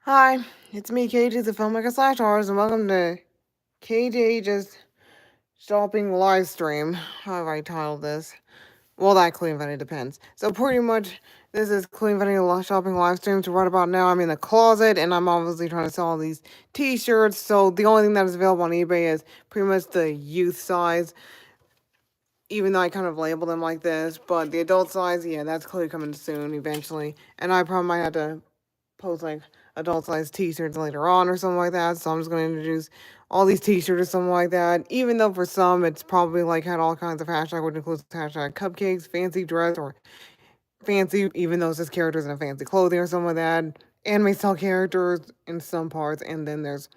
Hi, it's me, KJ, the filmmaker slash artist, and welcome to KJH's shopping live stream. How have I titled this? Well, that clean vending depends. So pretty much, this is clean vending shopping live stream. So right about now, I'm in the closet, and I'm obviously trying to sell all these T-shirts. So the only thing that is available on eBay is pretty much the youth size. Even though I kind of label them like this, but the adult size, yeah, that's clearly coming soon, eventually. And I probably might have to post like adult size t-shirts later on or something like that. So I'm just going to introduce all these t-shirts or something like that. Even though for some it's probably like had all kinds of hashtag, which includes hashtag cupcakes, fancy dress, or fancy, even though it's just characters in a fancy clothing or something like that. Anime style characters in some parts, and then there's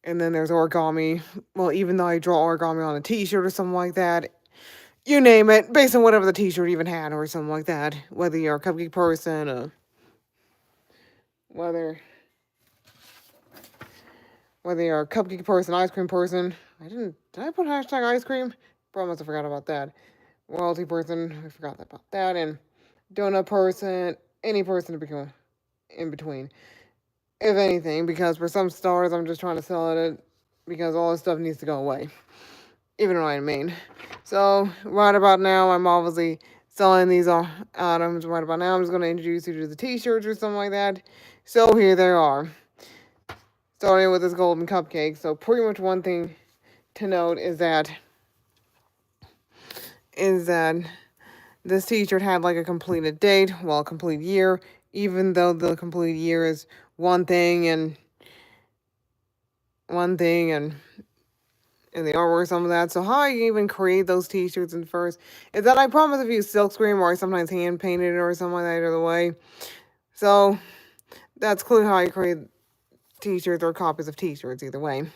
origami. Well, even though I draw origami on a t-shirt or something like that, you name it, based on whatever the t-shirt even had or something like that. Whether you're a cupcake person, whether whether you're a cupcake person, ice cream person. Did I put hashtag ice cream? Probably must have forgot about that. Royalty person, I forgot about that. And donut person, any person to become in between. If anything, because for some stars, I'm just trying to sell it because all this stuff needs to go away. Even though I mean. So, right about now, I'm obviously selling these items. Right about now, I'm just going to introduce you to the t-shirts or something like that. So, here they are. Starting with this golden cupcake. So, pretty much one thing to note is that this t-shirt had like a completed date, well, a complete year, even though the complete year is one thing and in the artwork, some of that. So how I even create those t-shirts in first is that I promise if you silkscreen or I sometimes hand painted it or something like that either way. So that's clearly how I create t-shirts or copies of t-shirts either way.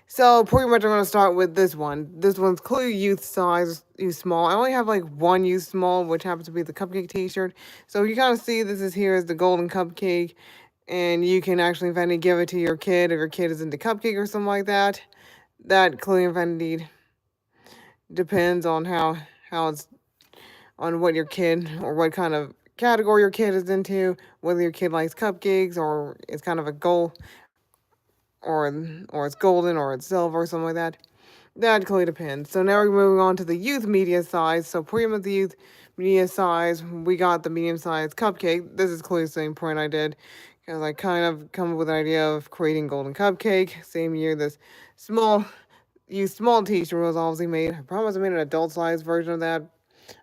So pretty much I'm going to start with this one. This one's clearly youth size, youth small. I only have like one youth small, which happens to be the cupcake t-shirt. So you kind of see this is here is the golden cupcake. And you can actually, if any, give it to your kid if your kid is into cupcake or something like that. That clearly, if indeed, depends on how it's on what your kid or what kind of category your kid is into. Whether your kid likes cupcakes or it's kind of a gold or it's golden or it's silver or something like that. That clearly depends. So now we're moving on to the youth media size. So pretty much the youth media size, we got the medium size cupcake. This is clearly the same point I did because I kind of come up with an idea of creating golden cupcake. Same year this small t-shirt was obviously made. I promise I made an adult size version of that.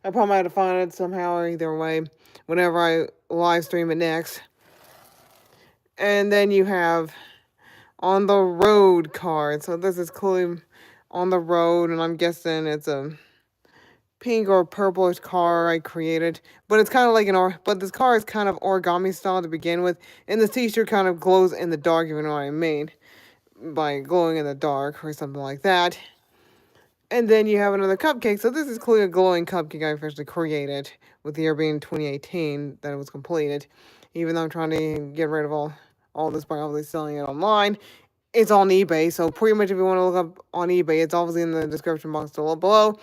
I probably had to find it somehow either way whenever I live stream it next. And then you have on the road card. So this is clearly on the road, and I'm guessing it's a pink or purplish car I created. But it's kind of like but this car is kind of origami style to begin with, and this t-shirt kind of glows in the dark, even though I made by glowing in the dark or something like that. And then you have another cupcake. So this is clearly a glowing cupcake I officially created with the year being 2018 that it was completed. Even though I'm trying to get rid of all this by obviously selling it online. It's on eBay, so pretty much if you want to look up on eBay, it's obviously in the description box below.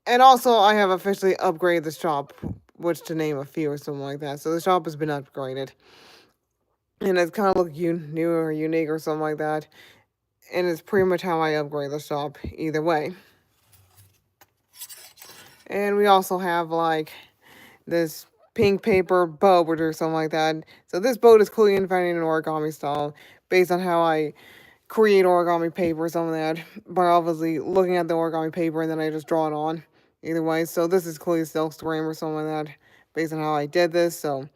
And also, I have officially upgraded the shop, which to name a few or something like that. So the shop has been upgraded. And it's kind of look new or unique or something like that. And it's pretty much how I upgrade the shop either way. And we also have like this pink paper boat or something like that. So this boat is clearly invented in origami style based on how I create origami paper or something like that by obviously looking at the origami paper and then I just draw it on either way. So this is clearly silkscreen or something like that based on how I did this. So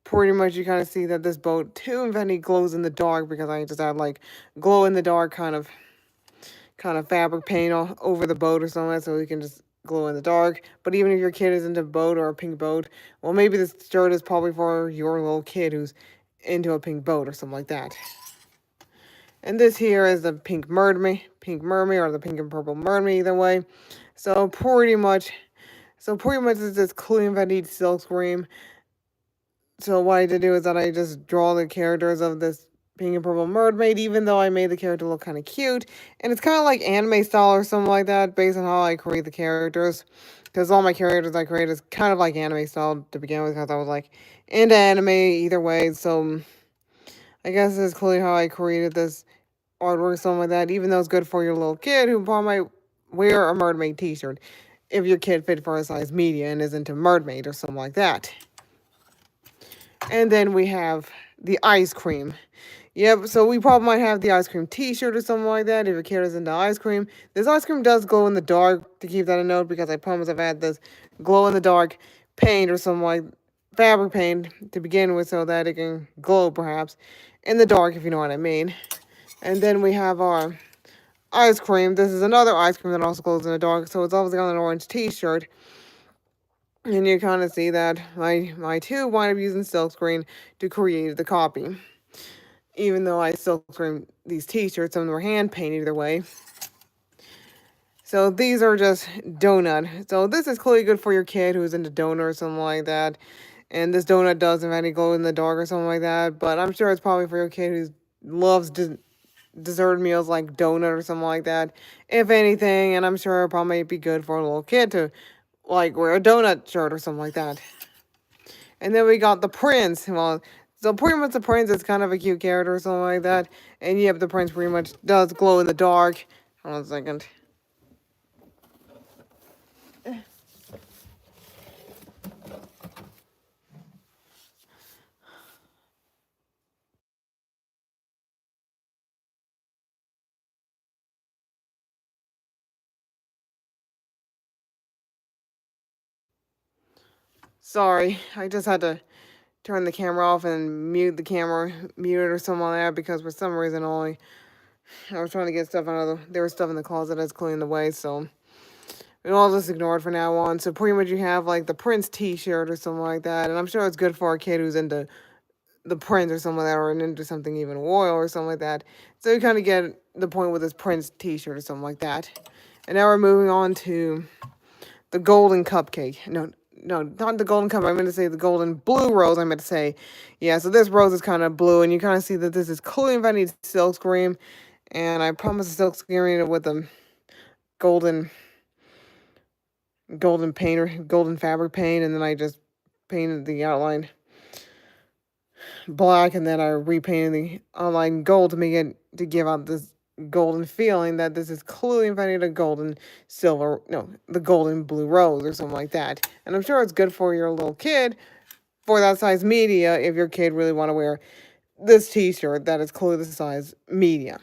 pretty much you kind of see that this boat too invented glows in the dark because I just had like glow in the dark kind of fabric paint all over the boat or something like that so you can just glow in the dark. But even if your kid is into boat or a pink boat, well, maybe this shirt is probably for your little kid who's into a pink boat or something like that. And this here is the pink mermaid or the pink and purple mermaid either way. So pretty much it's this clean vanilla silk screen. So what I did do is that I just draw the characters of this pink and purple mermaid, even though I made the character look kind of cute. And it's kind of like anime style or something like that, based on how I create the characters. Because all my characters I create is kind of like anime style to begin with, because I was like into anime either way. So I guess this is clearly how I created this artwork or something like that, even though it's good for your little kid who probably might wear a mermaid t-shirt if your kid fit for a size media and is into mermaid or something like that. And then we have the ice cream. Yep, so we probably might have the ice cream t-shirt or something like that if your kid is into ice cream. This ice cream does glow in the dark, to keep that a note, because I promise I've had this glow in the dark paint or something like fabric paint to begin with so that it can glow perhaps in the dark, if you know what I mean. And then we have our ice cream. This is another ice cream that also glows in the dark, so it's obviously on an orange t-shirt. And you kind of see that my two wind up using silkscreen to create the copy. Even though I silkscreen these t-shirts, some of them were hand painted either way. So these are just donut. So this is clearly good for your kid who's into donut or something like that. And this donut does have any glow in the dark or something like that. But I'm sure it's probably for your kid who loves dessert meals like donut or something like that. If anything, and I'm sure it probably might be good for a little kid to like wear a donut shirt or something like that. And then we got the prince. Well, so pretty much the prince is kind of a cute character or something like that. And yep, the prince pretty much does glow in the dark. Hold on a second. Sorry, I just had to turn the camera off and mute it or something like that because for some reason only I was trying to get stuff out of there was stuff in the closet that's clearing the way, so I'll just ignore it for now on. So pretty much you have like the Prince t-shirt or something like that, and I'm sure it's good for a kid who's into the Prince or something like that, or into something even royal or something like that. So you kind of get the point with this Prince t-shirt or something like that. And now we're moving on to the golden cupcake. No, not the golden cup. I meant to say the golden blue rose. I meant to say, yeah. So this rose is kind of blue, and you kind of see that this is clearly invented silk screen, and I promised to silk screen it with a golden, golden fabric paint, and then I just painted the outline black, and then I repainted the outline gold to make it to give out this golden feeling that this is clearly invented a golden silver, no, the golden blue rose or something like that. And I'm sure it's good for your little kid for that size media if your kid really want to wear this t-shirt that is clearly the size media.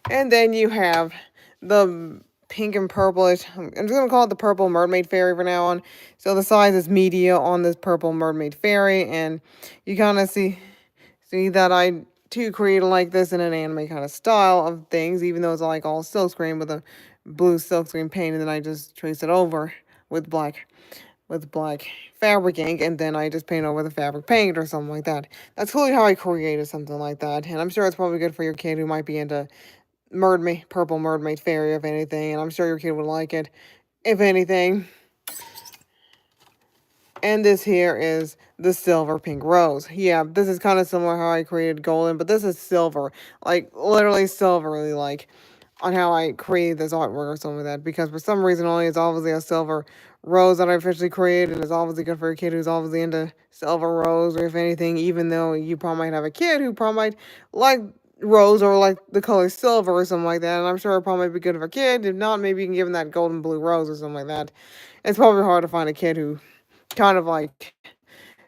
And then you have the pink and purplish. I'm just going to call it the purple mermaid fairy for now on. So the size is media on this purple mermaid fairy. And you kind of see that I too created like this in an anime kind of style of things, even though it's like all silkscreen with a blue silkscreen paint. And then I just trace it over with black fabric ink, and then I just paint over the fabric paint or something like that. That's clearly how I created something like that. And I'm sure it's probably good for your kid who might be into purple mermaid fairy, if anything, and I'm sure your kid would like it, if anything. And this here is the silver pink rose. Yeah, this is kind of similar how I created golden, but this is silver, like literally silvery, like on how I created this artwork or something like that. Because for some reason only it's obviously a silver rose that I officially created, and it's obviously good for a kid who's obviously into silver rose, or if anything, even though you probably might have a kid who probably might like rose or like the color silver or something like that, and I'm sure it probably might be good for a kid. If not, maybe you can give him that golden blue rose or something like that. It's probably hard to find a kid who kind of like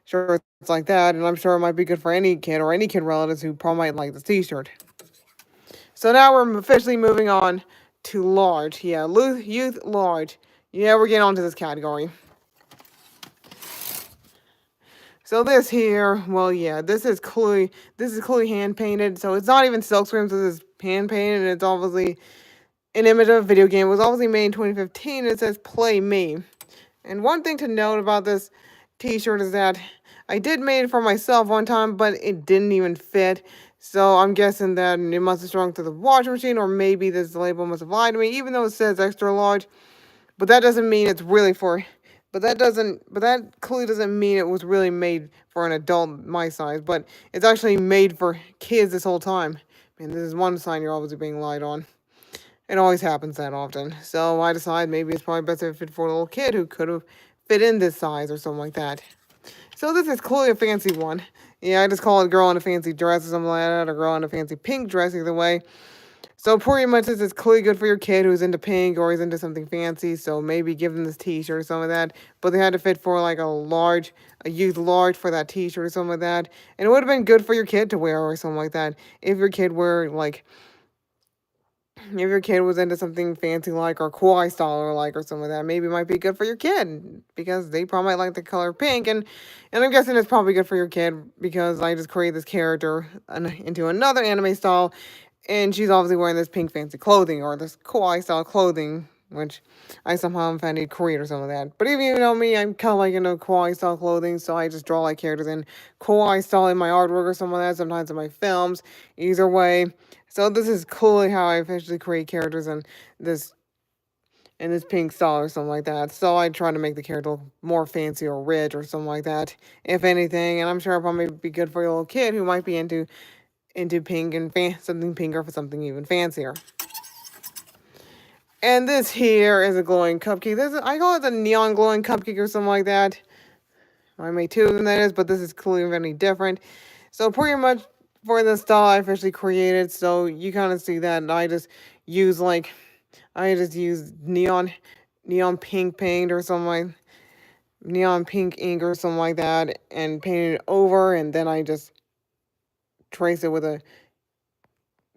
shirts like that, and I'm sure it might be good for any kid or any kid relatives who probably might like this t-shirt. So now we're officially moving on to large. Yeah, youth large. Yeah, we're getting onto this category. So this here, well, yeah, this is clearly hand painted. So it's not even silkscreen. So this is hand painted, and it's obviously an image of a video game. It was obviously made in 2015. It says "Play Me." And one thing to note about this t-shirt is that I did make it for myself one time, but it didn't even fit. So I'm guessing that it must have shrunk to the washing machine, or maybe this label must have lied to me, even though it says extra large. But that doesn't mean it's really for. But that clearly doesn't mean it was really made for an adult my size. But it's actually made for kids this whole time. Man, this is one sign you're obviously being lied on. It always happens that often. So I decided maybe it's probably best if it fit for a little kid who could have fit in this size or something like that. So this is clearly a fancy one. Yeah, I just call it girl in a fancy dress or something like that, or girl in a fancy pink dress, either way. So pretty much this is clearly good for your kid who's into pink or is into something fancy. So maybe give them this t-shirt or something like that. But they had to fit for like a youth large for that t-shirt or something like that. And it would have been good for your kid to wear or something like that. If your kid was into something fancy like or kawaii style or like or something like that, maybe it might be good for your kid because they probably might like the color pink. And I'm guessing it's probably good for your kid because I just created this character into another anime style, and she's obviously wearing this pink fancy clothing or this kawaii style clothing, which I somehow invented create or something like that. But even you know me, I'm kind of like into kawaii style clothing, so I just draw like characters in kawaii style in my artwork or something like that, sometimes in my films. Either way. So this is clearly how I officially create characters this in this pink style or something like that. So I try to make the character look more fancy or rich or something like that, if anything. And I'm sure it'll probably be good for your little kid who might be into pink and something pinker for something even fancier. And this here is a glowing cupcake. I call it the neon glowing cupcake or something like that. I made two of them, that is, but this is clearly very different. So pretty much for the style I officially created, so you kind of see that, and I just use neon pink paint or something like neon pink ink or something like that, and paint it over, and then I just trace it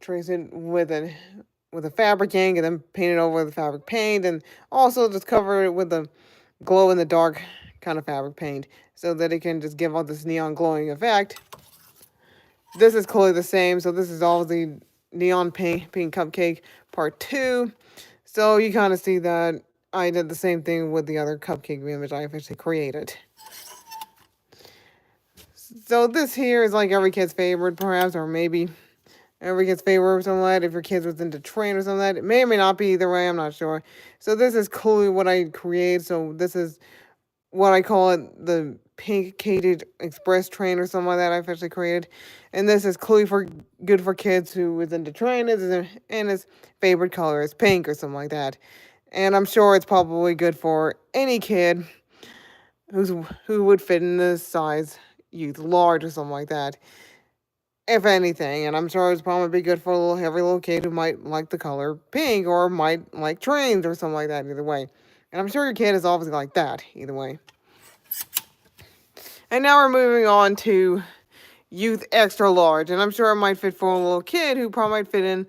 trace it with a fabric ink, and then paint it over with fabric paint, and also just cover it with a glow in the dark kind of fabric paint so that it can just give out this neon glowing effect. This is clearly the same, so this is all the neon pink cupcake part 2. So you kind of see that I did the same thing with the other cupcake image I officially created. So this here is like every kid's favorite, perhaps, or maybe every kid's favorite or something like that. If your kids was into train or something like that, it may or may not be either way, I'm not sure. So this is clearly what I create. So this is what I call it, the pink KJH Express train or something like that I officially created. And this is clearly good for kids who is into train and his favorite color is pink or something like that. And I'm sure it's probably good for any kid who would fit in this size youth large or something like that, if anything. And I'm sure it's probably be good for every little kid who might like the color pink or might like trains or something like that, either way. And I'm sure your kid is obviously like that, either way. And now we're moving on to youth extra large. And I'm sure it might fit for a little kid who probably might fit in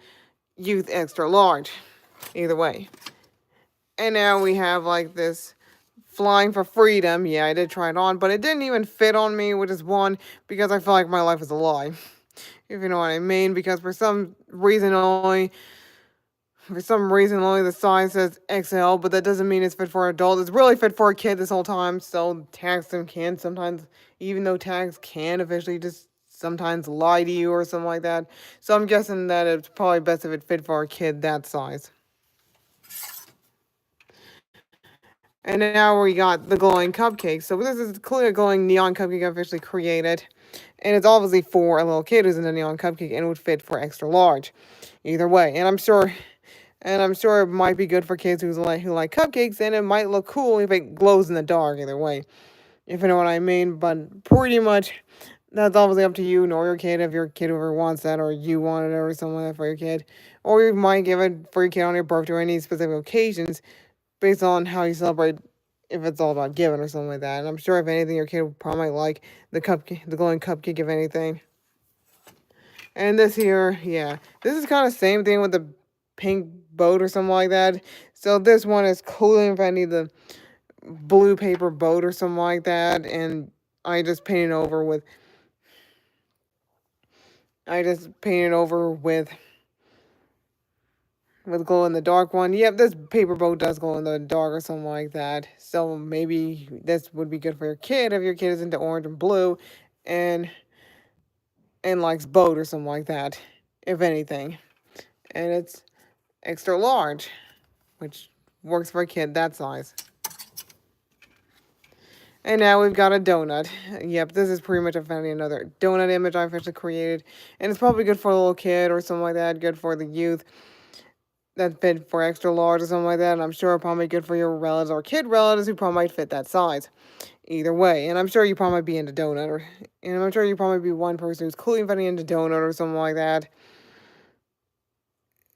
youth extra large, either way. And now we have like this flying for freedom. Yeah, I did try it on, but it didn't even fit on me, which is one, because I feel like my life is a lie. If you know what I mean, because for some reason only the sign says XL, but that doesn't mean it's fit for an adult. It's really fit for a kid this whole time. So tags can sometimes, even though tags can officially just sometimes lie to you or something like that. So I'm guessing that it's probably best if it fit for a kid that size. And now we got the glowing cupcake. So this is clearly a glowing neon cupcake I officially created. And it's obviously for a little kid who's in a neon cupcake and it would fit for extra large. Either way. And I'm sure it might be good for kids who like cupcakes, and it might look cool if it glows in the dark, either way. If you know what I mean. But pretty much that's obviously up to you nor your kid, if your kid ever wants that or you wanted it or something like that for your kid. Or you might give it for your kid on your birthday or any specific occasions based on how you celebrate, if it's all about giving or something like that. And I'm sure if anything your kid would probably like the glowing cupcake, if anything. And this here, yeah, this is kind of same thing with the pink boat or something like that. So this one is clearly inventing the blue paper boat or something like that, and I just painted over with glow in the dark one. Yep, this paper boat does glow in the dark or something like that. So maybe this would be good for your kid if your kid is into orange and blue, and likes boat or something like that, if anything. And it's extra large, which works for a kid that size. And now we've got a donut. Yep, this is pretty much another donut image I've actually created. And it's probably good for a little kid or something like that, good for the youth. that fit for extra large or something like that. And I'm sure it probably good for your relatives or kid relatives who probably might fit that size. Either way, and I'm sure you probably might be into donut, and I'm sure you probably be one person who's clearly funny into donut or something like that.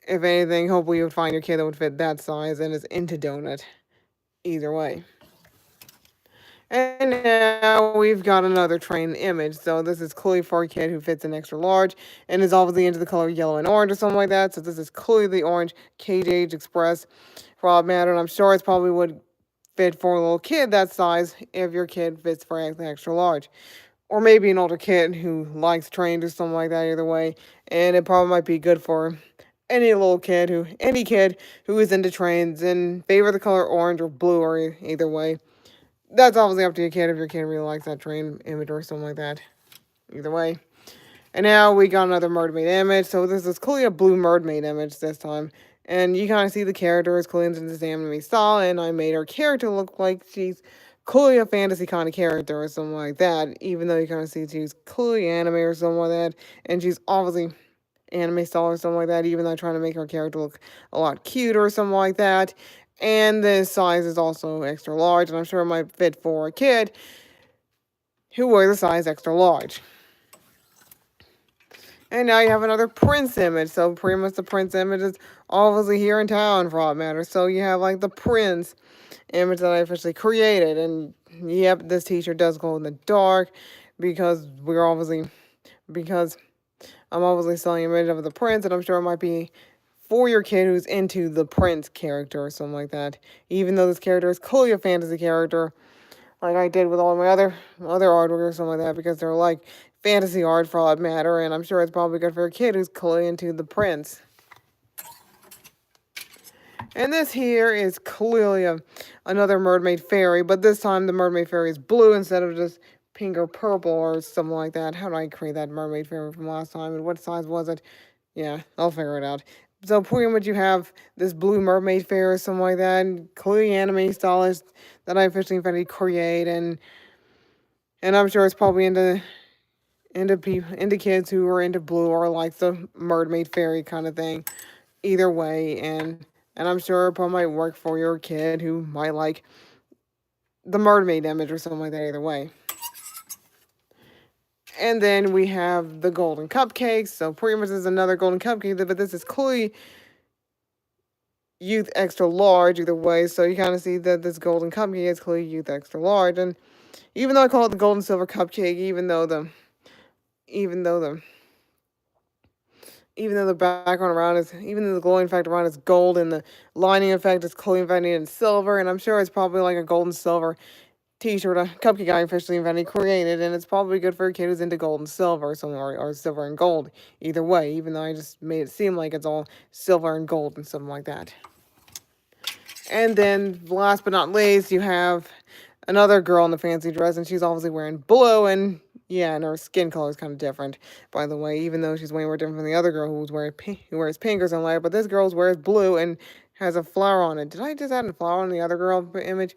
If anything, hopefully you would find your kid that would fit that size and is into donut. Either way. And now we've got another train image. So this is clearly for a kid who fits an extra large and is obviously into the color yellow and orange or something like that. So this is clearly the orange KJH Express for all that matter. And I'm sure it's probably would fit for a little kid that size if your kid fits for the extra large. Or maybe an older kid who likes trains or something like that either way. And it probably might be good for any kid who is into trains and favor the color orange or blue or either way. That's obviously up to your kid if your kid really likes that train image or something like that. Either way. And now we got another mermaid image. So this is clearly a blue mermaid image this time. And you kind of see the characters clearly in this anime style. And I made her character look like she's clearly a fantasy kind of character or something like that. Even though you kind of see she's clearly anime or something like that. And she's obviously anime style or something like that. Even though I'm trying to make her character look a lot cuter or something like that. And the size is also extra large. And I'm sure it might fit for a kid who wears a size extra large. And now you have another Prince image. So pretty much the Prince image is obviously here in town for all that matters. So you have like the Prince image that I officially created. And yep, this t-shirt does glow in the dark because I'm obviously selling an image of the Prince, and I'm sure it might be for your kid who's into the Prince character or something like that. Even though this character is clearly a fantasy character, like I did with all my other artwork or something like that, because they're like fantasy art for all that matter, and I'm sure it's probably good for a kid who's clearly into the Prince. And this here is clearly another mermaid fairy, but this time the mermaid fairy is blue instead of just pink or purple or something like that. How did I create that mermaid fairy from last time, and what size was it? Yeah, I'll figure it out. So pretty much you have this blue mermaid fairy or something like that, and clearly anime stylist that I officially create, and I'm sure it's probably into kids who are into blue or like the mermaid fairy kind of thing. Either way, and I'm sure it probably might work for your kid who might like the mermaid image or something like that either way. And then we have the golden cupcakes. So pretty much this is another golden cupcake, but this is clearly youth extra large either way. So you kind of see that this golden cupcake is clearly youth extra large. And even though I call it the golden silver cupcake, even though the background around is, even though the glowing effect around is gold and the lining effect is clearly invented in silver, and I'm sure it's probably like a gold and silver t-shirt, a cupcake I officially invented, created, and it's probably good for a kid who's into gold and silver or something, or silver and gold, either way, even though I just made it seem like it's all silver and gold and something like that. And then, last but not least, you have another girl in the fancy dress, and she's obviously wearing blue, and yeah, and her skin color is kind of different, by the way, even though she's way more different from the other girl who wears pink or something like that. But this girl wears blue and has a flower on it. Did I just add a flower on the other girl image?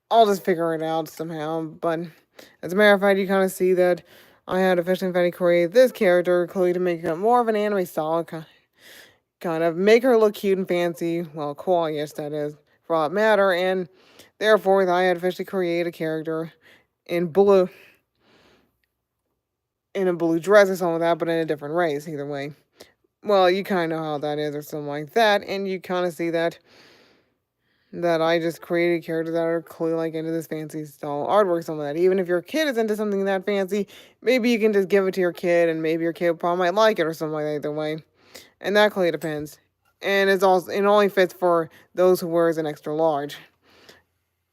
I'll just figure it out somehow. But as a matter of fact, you kind of see that I had officially created this character clearly to make it more of an anime style, kind of make her look cute and fancy, well, kawaii-ish, that is, for all that matter, and therefore I had officially created a character in blue, in a blue dress or something like that, but in a different race, either way. Well, you kind of know how that is or something like that, and you kind of see that I just created characters that are clearly like into this fancy style artwork, something like that. Even if your kid is into something that fancy, maybe you can just give it to your kid, and maybe your kid probably might like it or something like that either way. And that clearly depends. And it only fits for those who wears an extra large.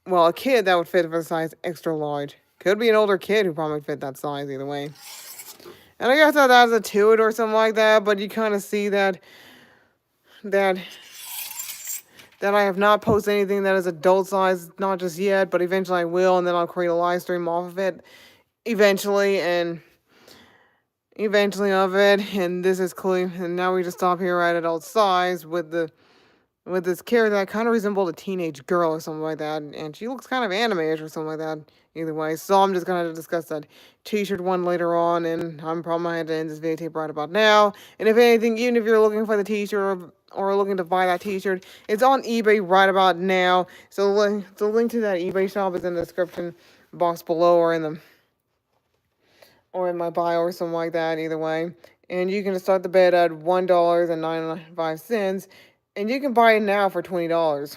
Well, a kid that would fit for the size extra large. Could be an older kid who probably fit that size either way. And I guess that's a to it or something like that, but you kind of see that I have not posted anything that is adult size, not just yet, but eventually I will, and then I'll create a live stream off of it eventually of it, and this is clean, and now we just stop here at adult size with the with this character that kind of resembled a teenage girl or something like that, and she looks kind of anime-ish or something like that. Either way, so I'm just gonna discuss that T-shirt one later on, and I'm probably gonna have to end this video tape right about now. And if anything, even if you're looking for the T-shirt or looking to buy that T-shirt, it's on eBay right about now. So the link to that eBay shop is in the description box below or in my bio or something like that. Either way, and you can start the bid at $1.95, and you can buy it now for $20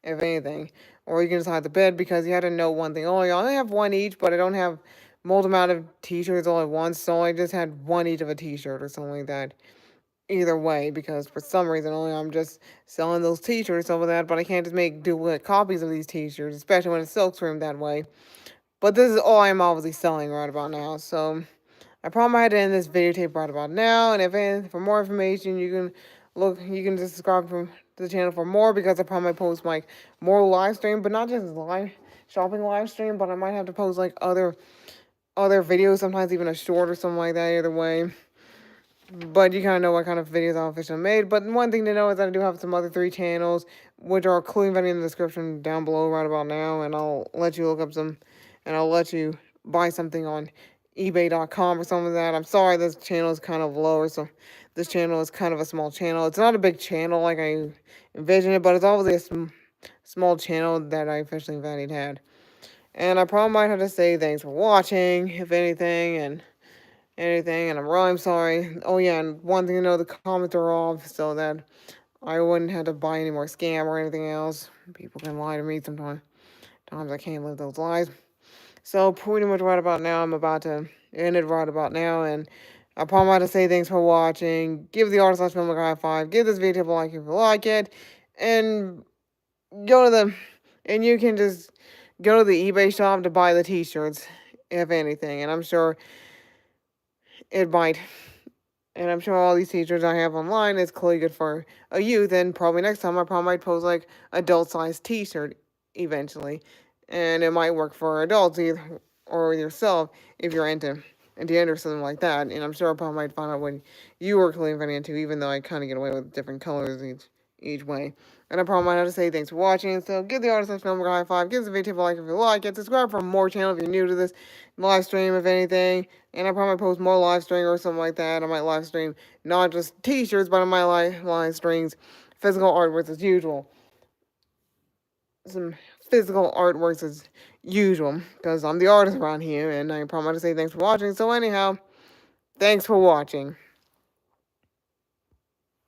if anything. Or you can just hide the bid because you had to know one thing. I only have one each, but I don't have multiple amount of t-shirts all at once, so I just had one each of a t-shirt or something like that. Either way, because for some reason only I'm just selling those t-shirts over that, but I can't just make duplicate copies of these t-shirts, especially when it's silkscreen that way. But this is all I'm obviously selling right about now, so I probably had to end this video tape right about now. And if anything, for more information, you can just subscribe to the channel for more, because I probably post like more live stream, but not just live shopping live stream, but I might have to post like other videos, sometimes even a short or something like that. Either way, but you kind of know what kind of videos I've officially made. But one thing to know is that I do have some other 3 channels, which are clearly in the description down below right about now, and I'll let you look up some, and I'll let you buy something on ebay.com or something like that. I'm sorry this channel is kind of lower, so this channel is kind of a small channel. It's not a big channel like I envisioned it, but it's obviously a small channel that I officially had. And I probably might have to say thanks for watching, if anything, and I'm really sorry. Oh yeah, and one thing to know, the comments are off so that I wouldn't have to buy any more scam or anything else. People can lie to me sometimes. Times I can't live those lies. So pretty much right about now, I'm about to end it right about now, and I probably want to say thanks for watching. Give the artist film a high five. Give this video a like if you like it, and go to the and you can just go to the eBay shop to buy the t-shirts, if anything. And I'm sure it might. And I'm sure all these t-shirts I have online is clearly good for a youth. And probably next time I probably might post like adult-sized t-shirt eventually. And it might work for adults either, or yourself if you're into or something like that. And I'm sure I probably might find out what you were clearly into, even though I kind of get away with different colors each way. And I probably might have to say thanks for watching. So give the artist film a high five. Give the video a like if you like it. Subscribe for more channel if you're new to this live stream, if anything. And I probably post more live stream or something like that. I might live stream not just t-shirts, but I might live streams physical artworks as usual. Some physical artworks as usual, because I'm the artist around here, and I probably want to say thanks for watching. So anyhow, thanks for watching.